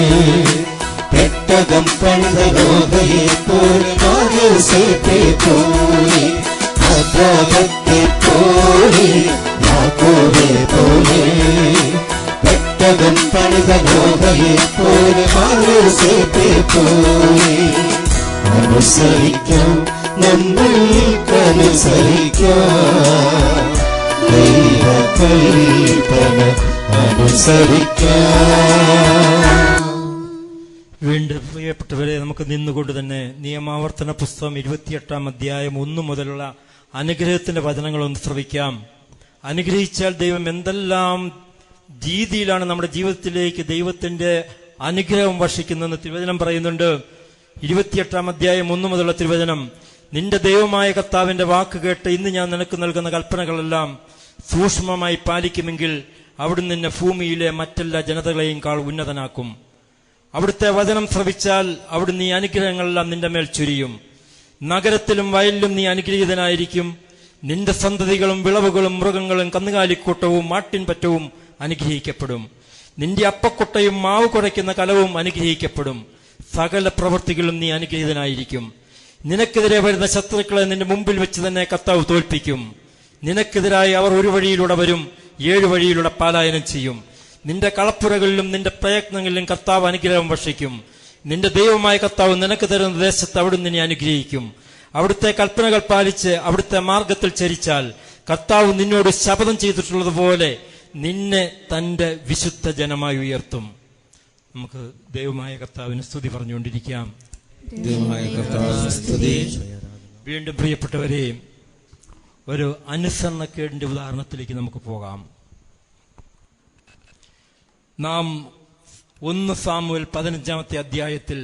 പെട്ടകം പണിത നോഹയെ പോലെ, യോസേഫെ പോലെ. അബ്രാഹത്തെ പോലെ, യാക്കോബെ പോലെ, പെട്ടകം പണിത നോഹയെ പോലെ, യോസേഫെ പോലെ. അനുസരിക്കാം, നമ്മൾക്കനുസരിക്കാം, ദൈവകൽപ്പന അനുസരിക്കാം. വീണ്ടും പ്രിയപ്പെട്ടവരെ, നമുക്ക് നിന്നുകൊണ്ട് തന്നെ നിയമാവർത്തന പുസ്തകം 28-ാം അധ്യായം 1 മുതലുള്ള അനുഗ്രഹത്തിന്റെ വചനങ്ങളൊന്ന് ശ്രവിക്കാം. അനുഗ്രഹിച്ചാൽ ദൈവം എന്തെല്ലാം രീതിയിലാണ് നമ്മുടെ ജീവിതത്തിലേക്ക് ദൈവത്തിന്റെ അനുഗ്രഹം വർഷിക്കുന്നതെന്ന് തിരുവചനം പറയുന്നുണ്ട്. 28-ാം അധ്യായം 1 മുതലുള്ള തിരുവചനം, നിന്റെ ദൈവമായ കർത്താവിന്റെ വാക്ക് കേട്ട് ഇന്ന് ഞാൻ നിനക്ക് നൽകുന്ന കൽപ്പനകളെല്ലാം സൂക്ഷ്മമായി പാലിക്കുമെങ്കിൽ അവിടുന്ന് നിന്നെ ഭൂമിയിലെ മറ്റെല്ലാ ജനതകളെയും കാൾ ഉന്നതനാക്കും. അവിടുത്തെ വചനം ശ്രവിച്ചാൽ അവിടുന്ന് ഈ അനുഗ്രഹങ്ങളെല്ലാം നിന്റെ മേൽ ചുരിയും. നഗരത്തിലും വയലിലും നീ അനുഗ്രഹീതനായിരിക്കും. നിന്റെ സന്തതികളും വിളവുകളും മൃഗങ്ങളും കന്നുകാലിക്കൂട്ടവും മാട്ടിൻപറ്റവും അനുഗ്രഹിക്കപ്പെടും. നിന്റെ അപ്പക്കുട്ടയും മാവ് കുഴയ്ക്കുന്ന കലവും അനുഗ്രഹിക്കപ്പെടും. സകല പ്രവൃത്തികളും നീ അനുഗ്രഹീതനായിരിക്കും. നിനക്കെതിരെ വരുന്ന ശത്രുക്കളെ നിന്റെ മുമ്പിൽ വെച്ച് തന്നെ കർത്താവ് തോൽപ്പിക്കും. നിനക്കെതിരായി അവർ ഒരു വഴിയിലൂടെ വരും, 7 വഴിയിലൂടെ പലായനം ചെയ്യും. നിന്റെ കളപ്പുരകളിലും നിന്റെ പ്രയത്നങ്ങളിലും കർത്താവ് അനുഗ്രഹം വർഷിക്കും. നിന്റെ ദൈവമായ കർത്താവ് നിനക്ക് തരുന്ന ദേശത്ത് അവിടുന്ന് നിന്നെ അനുഗ്രഹിക്കും. അവിടുത്തെ കൽപ്പനകൾ പാലിച്ച് അവിടുത്തെ മാർഗത്തിൽ ചരിച്ചാൽ കർത്താവ് നിന്നോട് ശപഥം ചെയ്തിട്ടുള്ളതുപോലെ നിന്നെ തന്റെ വിശുദ്ധ ജനമായി ഉയർത്തും. നമുക്ക് ദൈവമായ കർത്താവിന് സ്തുതി പറഞ്ഞുകൊണ്ടിരിക്കാം. വീണ്ടും പ്രിയപ്പെട്ടവരെ, ഒരു അനുസരണക്കേടിന്റെ ഉദാഹരണത്തിലേക്ക് നമുക്ക് പോകാം. നാം 1 സാമുവേൽ 15-ാമത്തെ അധ്യായത്തിൽ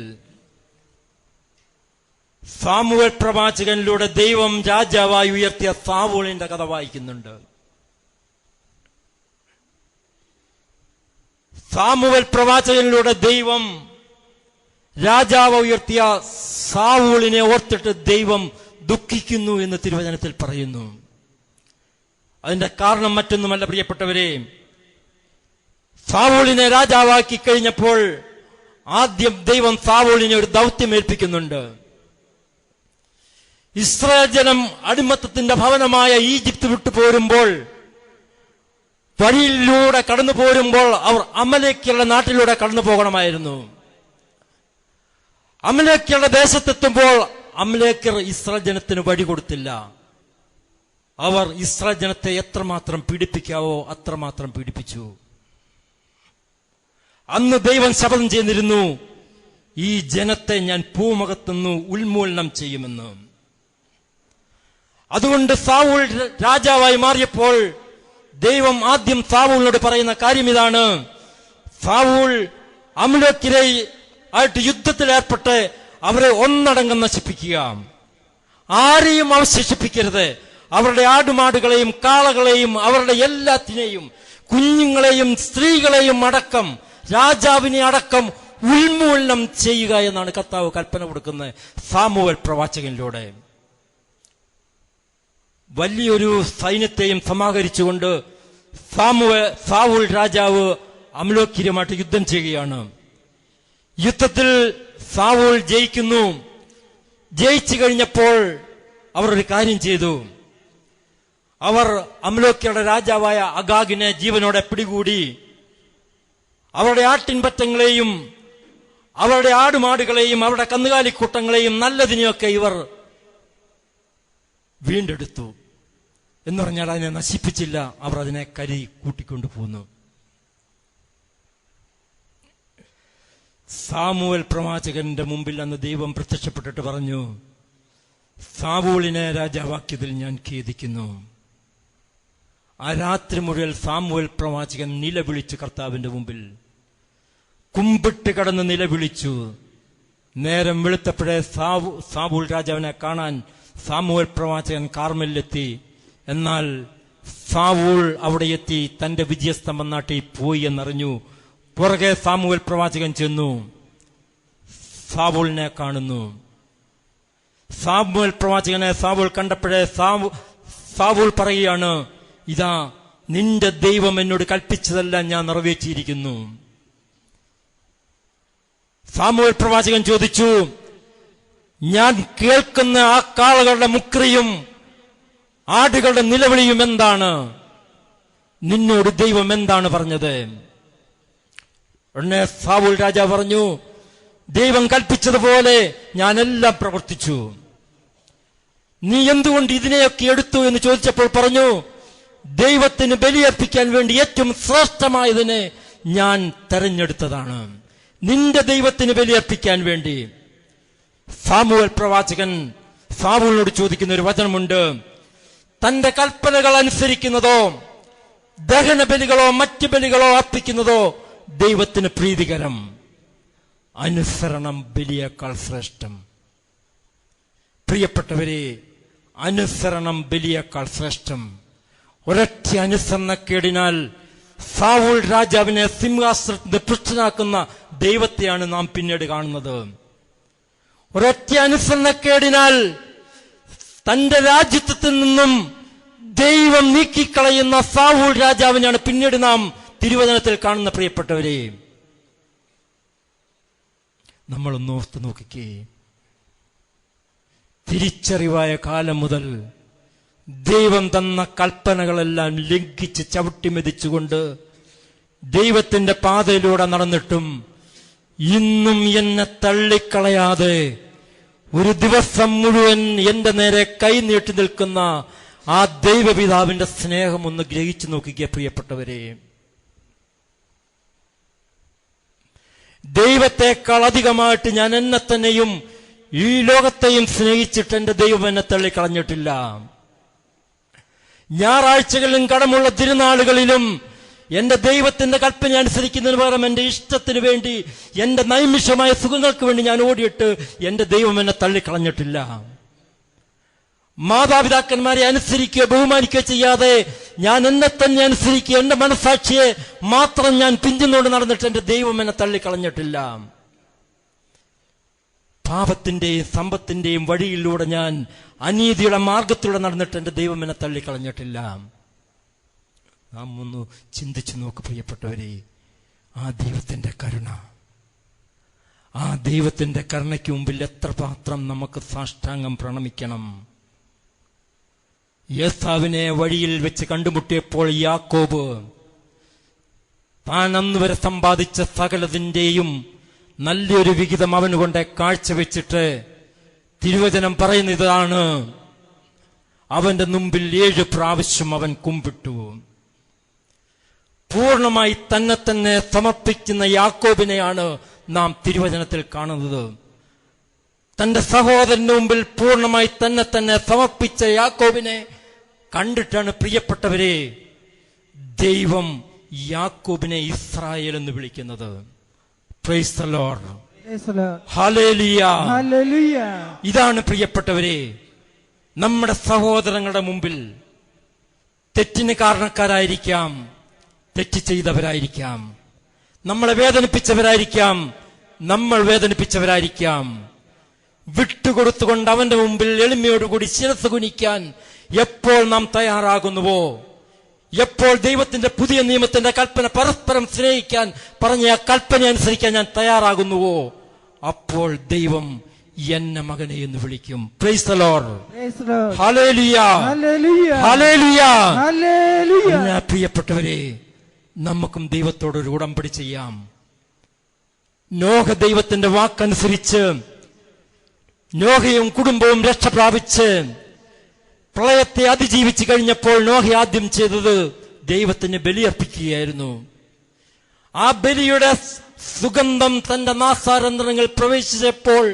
സാമുവേൽ പ്രവാചകനിലൂടെ ദൈവം രാജാവായി ഉയർത്തിയ സാവൂളിന്റെ കഥ വായിക്കുന്നുണ്ട്. സാമുവേൽ പ്രവാചകനിലൂടെ ദൈവം രാജാവ് ഉയർത്തിയ സാവൂളിനെ ഓർത്തിട്ട് ദൈവം ദുഃഖിക്കുന്നു എന്ന് തിരുവചനത്തിൽ പറയുന്നു. അതിന്റെ കാരണം മറ്റൊന്നുമല്ല പ്രിയപ്പെട്ടവരെ, സാവൂളിനെ രാജാവാക്കി കഴിഞ്ഞപ്പോൾ ആദ്യം ദൈവം സാവൂളിനെ ഒരു ദൗത്യം ഏൽപ്പിക്കുന്നുണ്ട്. ഇസ്രായേൽ ജനം അടിമത്തത്തിന്റെ ഭവനമായ ഈജിപ്ത് വിട്ടു പോരുമ്പോൾ, വഴിയിലൂടെ കടന്നു പോരുമ്പോൾ അവർ അമലേക്യരുടെ നാട്ടിലൂടെ കടന്നു പോകണമായിരുന്നു. അമലേക്യരുടെ ദേശത്തെത്തുമ്പോൾ അമലേക്യർ ഇസ്രായേൽ ജനത്തിന് വഴി കൊടുത്തില്ല. അവർ ഇസ്രായേൽ ജനത്തെ എത്രമാത്രം പീഡിപ്പിക്കാവോ അത്രമാത്രം പീഡിപ്പിച്ചു. അന്ന് ദൈവം ശപഥം ചെയ്തിരുന്നു, ഈ ജനത്തെ ഞാൻ ഭൂമുഖത്തുനിന്ന് ഉന്മൂലനം ചെയ്യുമെന്ന്. അതുകൊണ്ട് സാവൂൾ രാജാവായി മാറിയപ്പോൾ ദൈവം ആദ്യം സാവൂളിനോട് പറയുന്ന കാര്യം ഇതാണ്: സാവൂൾ അമലേക്യരെ ആയിട്ട് യുദ്ധത്തിലേർപ്പെട്ട് അവരെ ഒന്നടങ്കം നശിപ്പിക്കുക, ആരെയും അവശേഷിപ്പിക്കരുത്. അവരുടെ ആടുമാടുകളെയും കാളകളെയും അവരുടെ എല്ലാത്തിനെയും, കുഞ്ഞുങ്ങളെയും സ്ത്രീകളെയും അടക്കം, രാജാവിനെ അടക്കം ഉന്മൂലനം ചെയ്യുക എന്നാണ് കർത്താവ് കൽപ്പന കൊടുക്കുന്നത് സാമുവേൽ പ്രവാചകനിലൂടെ. വലിയൊരു സൈന്യത്തെയും സമാഹരിച്ചുകൊണ്ട് സാവൂൾ രാജാവ് അമലേക്യരുമായിട്ട് യുദ്ധം ചെയ്യുകയാണ്. യുദ്ധത്തിൽ സാവൂൾ ജയിക്കുന്നു. ജയിച്ചു കഴിഞ്ഞപ്പോൾ അവർ ഒരു കാര്യം ചെയ്തു. അവർ അമലേക്യരുടെ രാജാവായ അഗാഗിനെ ജീവനോടെ പിടികൂടി. അവരുടെ ആട്ടിൻപറ്റങ്ങളെയും അവരുടെ ആടുമാടുകളെയും അവരുടെ കന്നുകാലിക്കൂട്ടങ്ങളെയും നല്ലതിനെയൊക്കെ ഇവർ വീണ്ടെടുത്തു. എന്ന് പറഞ്ഞാൽ അതിനെ നശിപ്പിച്ചില്ല, അവർ അതിനെ കരി കൂട്ടിക്കൊണ്ടു പോന്നു. സാമുവേൽ പ്രവാചകന്റെ മുമ്പിൽ അന്ന് ദൈവം പ്രത്യക്ഷപ്പെട്ടിട്ട് പറഞ്ഞു, സാവൂളിനെ രാജാവാക്കിയതിൽ ഞാൻ ഖേദിക്കുന്നു. ആ രാത്രി മുഴുവൻ സാമുവേൽ പ്രവാചകൻ നിലവിളിച്ചു കർത്താവിന്റെ മുമ്പിൽ, കുമ്പിട്ട് കടന്ന് നിലവിളിച്ചു. നേരം വെളുത്തപ്പോഴേ സാവൂൾ രാജാവിനെ കാണാൻ സാമുവേൽ പ്രവാചകൻ കാർമലിലെത്തി. എന്നാൽ സാവൂൾ അവിടെ എത്തി തന്റെ വിജയസ്തംഭം നാട്ടിൽ പോയി എന്നറിഞ്ഞു. പുറകെ സാമുവേൽ പ്രവാചകൻ ചെന്നു, സാവൂളിനെ കാണുന്നു. സാമുവേൽ പ്രവാചകനെ സാവൂൾ കണ്ടപ്പോഴേ സാവൂൾ പറയുകയാണ്, ഇതാ നിന്റെ ദൈവം എന്നോട് കൽപ്പിച്ചതെല്ലാം ഞാൻ നിറവേറ്റിയിരിക്കുന്നു. സാമുവേൽ പ്രവാചകൻ ചോദിച്ചു, ഞാൻ കേൾക്കുന്ന ആ കാളകളുടെ മുക്രിയും ആടുകളുടെ നിലവിളിയും എന്താണ്? നിന്നോട് ദൈവം എന്താണ് പറഞ്ഞത്? ഉടനെ സാവൂൾ രാജാവ് പറഞ്ഞു, ദൈവം കൽപ്പിച്ചതുപോലെ ഞാനെല്ലാം പ്രവർത്തിച്ചു. നീ എന്തുകൊണ്ട് ഇതിനെയൊക്കെ എടുത്തു എന്ന് ചോദിച്ചപ്പോൾ പറഞ്ഞു, ദൈവത്തിന് ബലിയർപ്പിക്കാൻ വേണ്ടി ഏറ്റവും ശ്രേഷ്ഠമായതിനെ ഞാൻ തെരഞ്ഞെടുത്തതാണ്, നിന്റെ ദൈവത്തിന് ബലിയർപ്പിക്കാൻ വേണ്ടി. സാമുവേൽ പ്രവാചകൻ സാവൂളിനോട് ചോദിക്കുന്ന ഒരു വചനമുണ്ട്, തന്റെ കൽപ്പനകൾ അനുസരിക്കുന്നതോ ദഹന ബലികളോ മറ്റു ബലികളോ അർപ്പിക്കുന്നതോ ദൈവത്തിന് പ്രീതികരം? അനുസരണം ബലിയേക്കാൾ ശ്രേഷ്ഠം. പ്രിയപ്പെട്ടവരെ, അനുസരണം ബലിയേക്കാൾ ശ്രേഷ്ഠം. ഒരൊറ്റ അനുസരണക്കേടിനാൽ സാവൂൾ രാജാവിനെ സിംഹാസനത്തിന്റെ പൃഷ്ഠനാക്കുന്ന ദൈവത്തെയാണ് നാം പിന്നീട് കാണുന്നത്. ഒരൊറ്റ അനുസരണക്കേടിനാൽ തന്റെ രാജ്യത്വത്തിൽ നിന്നും ദൈവം നീക്കിക്കളയുന്ന സാവൂൾ രാജാവിനെയാണ് പിന്നീട് നാം തിരുവചനത്തിൽ കാണുന്ന. പ്രിയപ്പെട്ടവരെ, നമ്മളൊന്ന് ഓർത്ത് നോക്കിക്കേ. തിരിച്ചറിവായ കാലം മുതൽ ദൈവം തന്ന കൽപ്പനകളെല്ലാം ലംഘിച്ച് ചവിട്ടിമെതിച്ചുകൊണ്ട് ദൈവത്തിന്റെ പാതയിലൂടെ നടന്നിട്ടും ഇന്നും എന്നെ തള്ളിക്കളയാതെ ഒരു ദിവസം മുഴുവൻ എന്റെ നേരെ കൈ നീട്ടി നിൽക്കുന്ന ആ ദൈവപിതാവിന്റെ സ്നേഹം ഒന്ന് ഗ്രഹിച്ചു നോക്കിക്കുക പ്രിയപ്പെട്ടവരെ. ദൈവത്തെക്കാൾ അധികമായിട്ട് ഞാൻ എന്നെ തന്നെയും ഈ ലോകത്തെയും സ്നേഹിച്ചിട്ട് എന്റെ ദൈവം എന്നെ തള്ളിക്കളഞ്ഞിട്ടില്ല. ഞായറാഴ്ചകളിലും കടമുള്ള തിരുനാളുകളിലും എന്റെ ദൈവത്തിന്റെ കൽപ്പന അനുസരിക്കുന്നതിന് പകരം എന്റെ ഇഷ്ടത്തിന് വേണ്ടി, എന്റെ നൈമിഷമായ സുഖങ്ങൾക്ക് വേണ്ടി ഞാൻ ഓടിയിട്ട് എന്റെ ദൈവം എന്നെ തള്ളിക്കളഞ്ഞിട്ടില്ല. മാതാപിതാക്കന്മാരെ അനുസരിക്കുകയോ ബഹുമാനിക്കുകയോ ചെയ്യാതെ ഞാൻ എന്നെ തന്നെ അനുസരിക്കുക, എന്റെ മനസാക്ഷിയെ മാത്രം ഞാൻ പിന്തുണോട് നടന്നിട്ട് എന്റെ ദൈവം എന്നെ തള്ളിക്കളഞ്ഞിട്ടില്ല. പാപത്തിന്റെയും സമ്പത്തിന്റെയും വഴിയിലൂടെ ഞാൻ അനീതിയുടെ മാർഗത്തിലൂടെ നടന്നിട്ട് എന്റെ ദൈവം എന്നെ തള്ളിക്കളഞ്ഞിട്ടില്ല. നാം ഒന്ന് ചിന്തിച്ചു നോക്ക് പ്രിയപ്പെട്ടവരെ. ആ ദൈവത്തിന്റെ കരുണ, ആ ദൈവത്തിന്റെ കരുണയ്ക്ക് മുമ്പിൽ എത്രമാത്രം നമുക്ക് സാഷ്ടാംഗം പ്രണമിക്കണം. ഏസാവിനെ വഴിയിൽ വെച്ച് കണ്ടുമുട്ടിയപ്പോൾ യാക്കോബ് താൻ അന്നുവരെ സമ്പാദിച്ച സകലതിന്റെയും നല്ലൊരു വിഹിതം അവന് കൊണ്ട് കാഴ്ചവെച്ചിട്ട് തിരുവചനം പറയുന്നതാണ്, അവന്റെ മുമ്പിൽ 7 പ്രാവശ്യം അവൻ കുമ്പിട്ടു. പൂർണ്ണമായി തന്നെ സമർപ്പിക്കുന്ന യാക്കോബിനെയാണ് നാം തിരുവചനത്തിൽ കാണുന്നത്. തന്റെ സഹോദരന്റെ മുമ്പിൽ പൂർണ്ണമായി തന്നെ സമർപ്പിച്ച യാക്കോബിനെ കണ്ടിട്ടാണ് പ്രിയപ്പെട്ടവരെ ദൈവം യാക്കോബിനെ ഇസ്രായേൽ എന്ന് വിളിക്കുന്നത്. Praise the Lord, hallelujah, hallelujah. ഇതാണ് പ്രിയപ്പെട്ടവരെ, നമ്മുടെ സഹോദരങ്ങളുടെ മുമ്പിൽ തെറ്റിന് കാരണക്കാരായിരിക്കാം, തെറ്റ് ചെയ്തവരായിരിക്കാം, നമ്മളെ വേദനിപ്പിച്ചവരായിരിക്കാം, നമ്മൾ വേദനിപ്പിച്ചവരായിരിക്കാം. വിട്ടുകൊടുത്തുകൊണ്ട് അവന്റെ മുമ്പിൽ എളിമയോടുകൂടി ശിരസ് കുനിക്കാൻ എപ്പോൾ നാം തയ്യാറാകുന്നുവോ, എപ്പോൾ ദൈവത്തിന്റെ പുതിയ നിയമത്തിന്റെ കൽപ്പന പരസ്പരം സ്നേഹിക്കാൻ പറഞ്ഞ ആ കൽപ്പന അനുസരിക്കാൻ ഞാൻ തയ്യാറാകുന്നുവോ, അപ്പോൾ ദൈവം എന്നെ മകനെ എന്ന് വിളിക്കും. Praise the Lord, hallelujah, hallelujah, hallelujah. പ്രിയപ്പെട്ടവരെ, നമുക്കും ദൈവത്തോടൊരു ഉടമ്പടി ചെയ്യാം. നോഹ ദൈവത്തിന്റെ വാക്കനുസരിച്ച് നോഹയും കുടുംബവും രക്ഷ പ്രാപിച്ച് പ്രളയത്തെ അതിജീവിച്ചു കഴിഞ്ഞപ്പോൾ നോഹ ആദ്യം ചെയ്തത് ദൈവത്തിന് ബലിയർപ്പിക്കുകയായിരുന്നു. ആ ബലിയുടെ സുഗന്ധം തന്റെ നാസാരന്ധ്രങ്ങൾ പ്രവേശിച്ചപ്പോൾ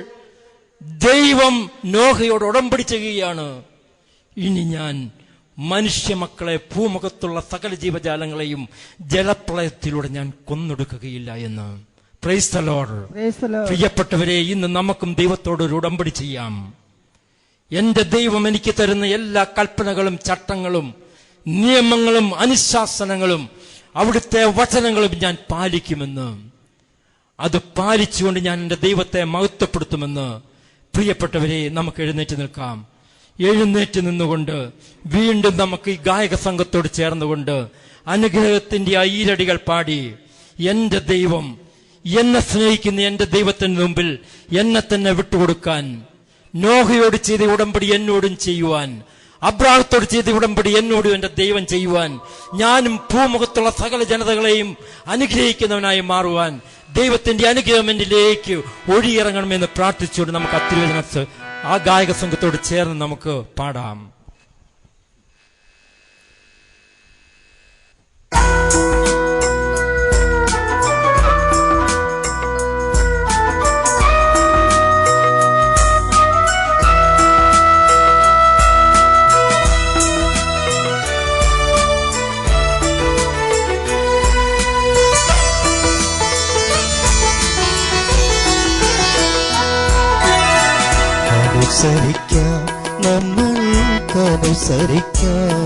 ദൈവം നോഹയോട് ഉടമ്പടി ചെയ്യുകയാണ്, ഇനി ഞാൻ മനുഷ്യമക്കളെ ഭൂമുഖത്തുള്ള സകല ജീവജാലങ്ങളെയും ജലപ്രളയത്തിലൂടെ ഞാൻ കൊന്നൊടുക്കുകയില്ല എന്ന്. Praise the Lord. പ്രിയപ്പെട്ടവരെ, ഇന്ന് നമുക്കും ദൈവത്തോടൊരു ഉടമ്പടി ചെയ്യാം. എന്റെ ദൈവം എനിക്ക് തരുന്ന എല്ലാ കൽപ്പനകളും ചട്ടങ്ങളും നിയമങ്ങളും അനുശാസനങ്ങളും അവിടുത്തെ വചനങ്ങളും ഞാൻ പാലിക്കുമെന്ന്, അത് പാലിച്ചുകൊണ്ട് ഞാൻ എന്റെ ദൈവത്തെ മഹത്വപ്പെടുത്തുമെന്ന്. പ്രിയപ്പെട്ടവരെ, നമുക്ക് എഴുന്നേറ്റ് നിൽക്കാം. എഴുന്നേറ്റ് നിന്നുകൊണ്ട് വീണ്ടും നമുക്ക് ഈ ഗായക സംഘത്തോട് ചേർന്നുകൊണ്ട് അനുഗ്രഹത്തിന്റെ ആ ഈരടികൾ പാടി, എന്റെ ദൈവം, എന്നെ സ്നേഹിക്കുന്ന എന്റെ ദൈവത്തിന് മുമ്പിൽ എന്നെ തന്നെ വിട്ടുകൊടുക്കാൻ, നോഹയോട് ചെയ്ത ഉടമ്പടി എന്നോടും ചെയ്യുവാൻ, അബ്രാഹത്തോട് ചെയ്ത ഉടമ്പടി എന്നോടും എന്റെ ദൈവം ചെയ്യുവാൻ, ഞാനും ഭൂമുഖത്തുള്ള സകല ജനതകളെയും അനുഗ്രഹിക്കുന്നവനായി മാറുവാൻ ദൈവത്തിന്റെ അനുഗ്രഹം എന്നിലേക്ക് ഒഴിയിറങ്ങണമെന്ന് പ്രാർത്ഥിച്ചുകൊണ്ട് നമുക്ക് അത്തിരുവചന ആ ഗായക സംഘത്തോട് ചേർന്ന് നമുക്ക് പാടാം. അനുസരിക്കാം, നമ്മൾക്കനുസരിക്കാം,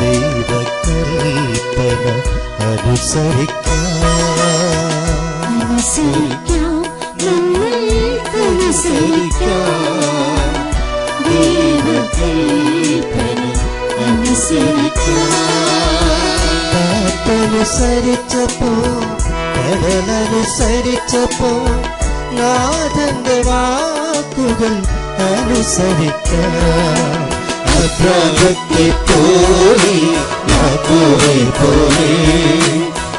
ദൈവകൽപ്പന അനുസരിക്കാം, നമ്മൾക്കനുസരിക്കാം, ദൈവകൽപ്പന അനുസരിക്കാം. കാറ്റനുസരിച്ചപ്പോ, കടലനുസരിച്ചപ്പോ, നാഥന്റെ വാക്കുകൾ അനുസരിക്കാം. അബ്രാഹത്തെ പോലെ, യാക്കോബെ പോലെ,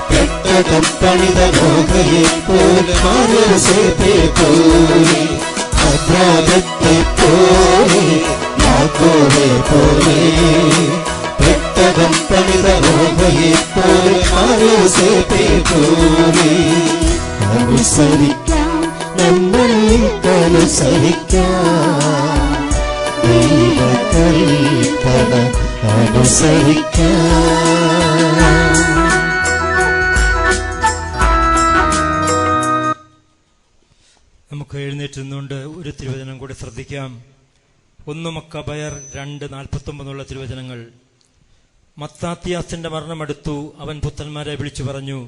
പെട്ടകം പണിത നോഹയെ പോലെ, യോസേഫെ പോലെ. അബ്രാഹത്തെ പോലെ, യാക്കോബെ പോലെ, പെട്ടകം പണിത നോഹയെ പോലെ, യോസേഫെ പോലെ. അനുസരിക്കാം, നമ്മൾക്കനുസരിക്കാം, ദൈവകൽപ്പന അനുസരിക്കാം. നമുക്ക് എഴുന്നേറ്റ് നിന്നുകൊണ്ട് ഒരു തിരുവചനം കൂടി ശ്രദ്ധിക്കാം. 1 മക്കബയർ 2:49 തിരുവചനങ്ങൾ. മത്താത്തിയാസിന്റെ മരണമെടുത്തു, അവൻ പുത്രന്മാരെ വിളിച്ചു പറഞ്ഞു,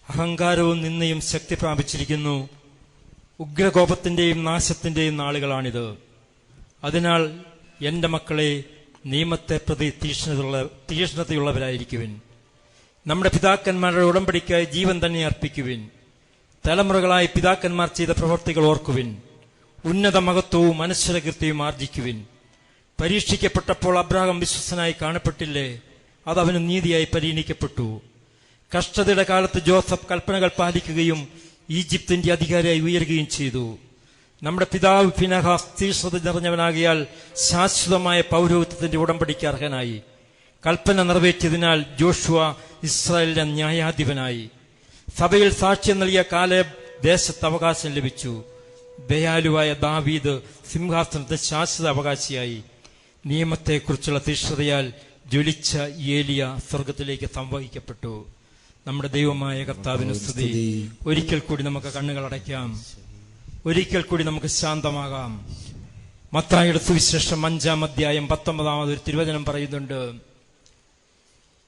അഹങ്കാരവും നിന്നയും ശക്തി പ്രാപിച്ചിരിക്കുന്നു, ഉഗ്രകോപത്തിന്റെയും നാശത്തിന്റെയും നാളുകളാണിത്. അതിനാൽ എന്റെ മക്കളെ, നിയമത്തെ പ്രതി തീക്ഷ്ണതയുള്ളവരായിരിക്കുവിൻ. നമ്മുടെ പിതാക്കന്മാരുടെ ഉടമ്പടിക്കായി ജീവൻ തന്നെ അർപ്പിക്കുവിൻ. തലമുറകളായി പിതാക്കന്മാർ ചെയ്ത പ്രവർത്തികൾ ഓർക്കുവിൻ. ഉന്നത മഹത്വവും അനശ്വരകീർത്തിയും ആർജിക്കുവിൻ. പരീക്ഷിക്കപ്പെട്ടപ്പോൾ അബ്രാഹാം വിശ്വസ്തനായി കാണപ്പെട്ടില്ലേ? അത് അവന് നീതിയായി പരിഗണിക്കപ്പെട്ടു. കഷ്ടതയുടെ കാലത്ത് ജോസഫ് കൽപ്പനകൾ പാലിക്കുകയും ഈജിപ്തിന്റെ അധികാരിയായി ഉയരുകയും ചെയ്തു. നമ്മുടെ പിതാവ് ഫിനഹാസ് തീഷ്ണത നിറഞ്ഞവനാകിയാൽ ശാശ്വതമായ പൗരോഹിത്യത്തിന്റെ ഉടമ്പടിക്ക് അർഹനായി. കൽപ്പന നിറവേറ്റിയതിനാൽ ജോഷുവ ഇസ്രായേലിന്റെ ന്യായാധിപനായി. സഭയിൽ സാക്ഷ്യം നൽകിയ കാലേബ് ദേശത്ത് അവകാശം ലഭിച്ചു. ദയാലുവായ ദാവീദ് സിംഹാസനത്തിന് ശാശ്വത അവകാശിയായി. നിയമത്തെക്കുറിച്ചുള്ള തീഷ്ണതയാൽ ജ്വലിച്ച ഏലിയ സ്വർഗത്തിലേക്ക് സംവഹിക്കപ്പെട്ടു. നമ്മുടെ ദൈവമായ കർത്താവിന് സ്തുതി. ഒരിക്കൽ കൂടി നമുക്ക് കണ്ണുകൾ അടയ്ക്കാം. ഒരിക്കൽ കൂടി നമുക്ക് ശാന്തമാകാം. മത്തായിയുടെ സുവിശേഷം 5-ാം അധ്യായം 19-ാമത് ഒരു തിരുവചനം പറയുന്നുണ്ട്.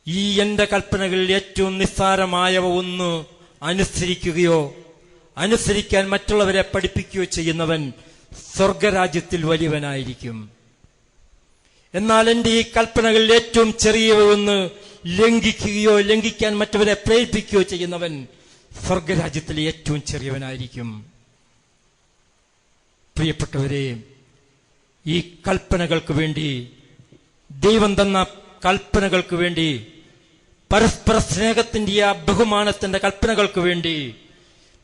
ഈ എന്റെ കൽപ്പനകളിൽ ഏറ്റവും നിസ്സാരമായവ ഒന്ന് അനുസരിക്കുകയോ അനുസരിക്കാൻ മറ്റുള്ളവരെ പഠിപ്പിക്കുകയോ ചെയ്യുന്നവൻ സ്വർഗരാജ്യത്തിൽ വലിയവനായിരിക്കും. എന്നാൽ എന്റെ ഈ കൽപ്പനകളിൽ ഏറ്റവും ചെറിയവ ഒന്ന് ലംഘിക്കുകയോ ലംഘിക്കാൻ മറ്റവരെ പ്രേരിപ്പിക്കുകയോ ചെയ്യുന്നവൻ സ്വർഗരാജ്യത്തിലെ ഏറ്റവും ചെറിയവനായിരിക്കും. പ്രിയപ്പെട്ടവരെ, ഈ കൽപ്പനകൾക്ക് വേണ്ടി, ദൈവം തന്ന കൽപ്പനകൾക്ക് വേണ്ടി, പരസ്പര സ്നേഹത്തിന്റെ ആ ബഹുമാനത്തിന്റെ കൽപ്പനകൾക്ക് വേണ്ടി,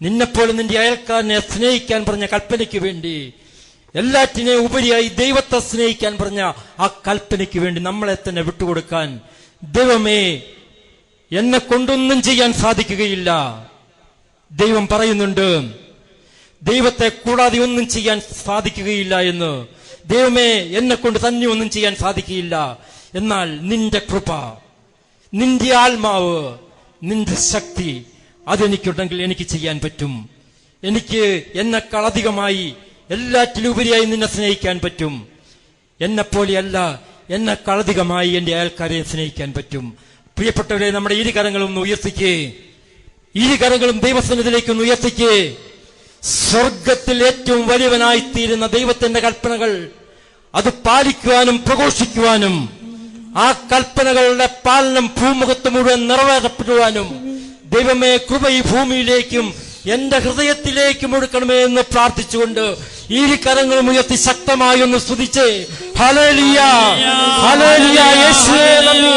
നിന്നെപ്പോലെ നിന്റെ അയൽക്കാരനെ സ്നേഹിക്കാൻ പറഞ്ഞ കൽപ്പനയ്ക്ക് വേണ്ടി, എല്ലാറ്റിനെയും ഉപരിയായി ദൈവത്തെ സ്നേഹിക്കാൻ പറഞ്ഞ ആ കൽപ്പനയ്ക്ക് വേണ്ടി നമ്മളെ തന്നെ വിട്ടുകൊടുക്കാൻ, ദൈവമേ എന്നെ കൊണ്ടൊന്നും ചെയ്യാൻ സാധിക്കുകയില്ല. ദൈവം പറയുന്നുണ്ട്, ദൈവത്തെ കൂടാതെ ഒന്നും ചെയ്യാൻ സാധിക്കുകയില്ല എന്ന്. ദൈവമേ എന്നെ കൊണ്ട് തന്നെ ഒന്നും ചെയ്യാൻ സാധിക്കുകയില്ല. എന്നാൽ നിന്റെ കൃപ, നിന്റെ ആത്മാവ്, നിന്റെ ശക്തി അതെനിക്കുണ്ടെങ്കിൽ എനിക്ക് ചെയ്യാൻ പറ്റും. എനിക്ക് എന്നെക്കാൾ അധികമായി എല്ലാറ്റിലുപരിയായി നിന്നെ സ്നേഹിക്കാൻ പറ്റും. എന്നെപ്പോലെയല്ല, എന്നെക്കാൾ അധികമായി എന്റെ അയൽക്കാരെ സ്നേഹിക്കാൻ പറ്റും. പ്രിയപ്പെട്ടവരെ, നമ്മുടെ ഇരുകരങ്ങളും ഒന്ന് ഉയർത്തിക്കേ. ഇരുകരങ്ങളും ദൈവസന്നിധിയിലേക്കൊന്ന് ഉയർത്തിക്കേ. സ്വർഗത്തിൽ ഏറ്റവും വലിയവനായിത്തീരുന്ന ദൈവത്തിന്റെ കൽപ്പനകൾ അത് പാലിക്കുവാനും പ്രഘോഷിക്കുവാനും, ആ കൽപ്പനകളുടെ പാലനം ഭൂമുഖത്ത് മുഴുവൻ നിറവേറപ്പെടുവാനും ദൈവമേ കൃപ ഈ ഭൂമിയിലേക്കും എന്റെ ഹൃദയത്തിലേക്കും ഒഴുക്കണമേ എന്ന് പ്രാർത്ഥിച്ചുകൊണ്ട് ഇരു കരങ്ങളും ഉയർത്തി ശക്തമായി ഒന്ന് സ്തുതിച്ച് ഹല്ലേലൂയ, ഹല്ലേലൂയ, യേശുവേ നന്ദി,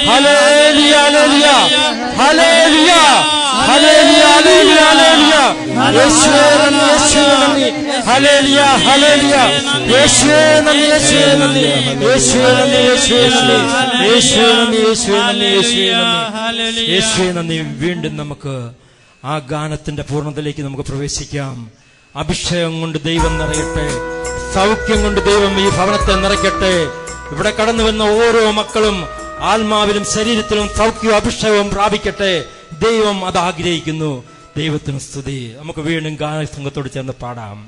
hallelujah, hallelujah, hallelujah, hallelujah, hallelujah, hallelujah, യേശുവേ നന്ദി, യേശുവേ നന്ദി, ഹല്ലേലൂയ, ഹല്ലേലൂയ, യേശുവേ നന്ദി, യേശുവേ നന്ദി, യേശുവേ നന്ദി, യേശുവേ നന്ദി, യേശുവേ നന്ദി, യേശുവേ നന്ദി, യേശുവേ നന്ദി, യേശുവേ നന്ദി. വീണ്ടും നമുക്ക് ആ ഗാനത്തിന്റെ പൂർണ്ണതയിലേക്ക് നമുക്ക് പ്രവേശിക്കാം. അഭിഷേകം കൊണ്ട് ദൈവം നിറയട്ടെ, സൗഖ്യം കൊണ്ട് ദൈവം ഈ ഭവനത്തെ നിറയ്ക്കട്ടെ. ഇവിടെ കടന്നു വന്ന ഓരോ മക്കളും ആത്മാവിലും ശരീരത്തിലും സൗഖ്യവും അഭിഷേകവും പ്രാപിക്കട്ടെ. ദൈവം അത് ആഗ്രഹിക്കുന്നു. ദൈവത്തിന് സ്തുതി. നമുക്ക് വീണ്ടും ഗാനസംഘത്തോട് ചേർന്ന് പാടാം.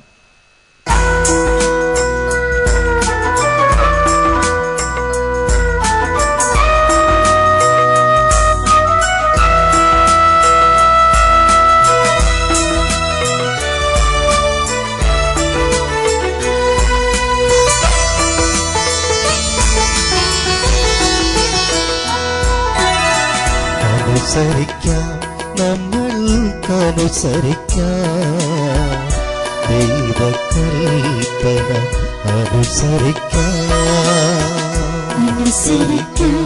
അനുസരിക്കാം, നമ്മൾക്കനുസരിക്കാം, ദൈവകൽപ്പന അനുസരിക്കാം. അനുസരിക്കാം,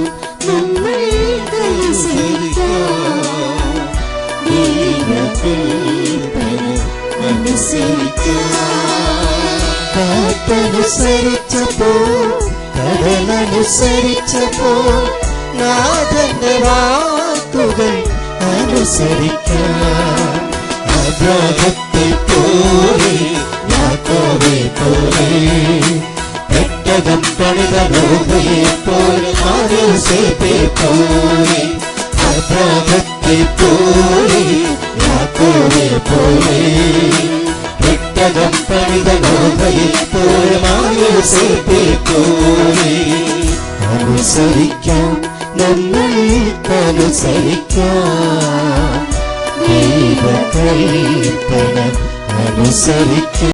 നമ്മൾക്കനുസരിക്കാം, ദൈവകൽപ്പന അനുസരിക്കാം. കാറ്റനുസരിച്ചപ്പോൾ, കടലനുസരിച്ചപ്പോൾ, നാഥന്റെ വാക്കുകൾ അനുസരിക്കാം. അബ്രാഹത്തെ പോലെ, യാക്കോബെ പോലെ, പെട്ടകം പണിത നോഹയെ പോലെ, യോസേഫെ പോലെ. അബ്രാഹത്തെ പോലെ, യാക്കോബെ പോലെ, പെട്ടകം പണിത നോഹയെ പോലെ, യോസേഫെ പോലെ. അനുസരിക്കാം, നമ്മൾക്കനുസരിക്കാം, ദൈവകൽപ്പന അനുസരിക്കാം.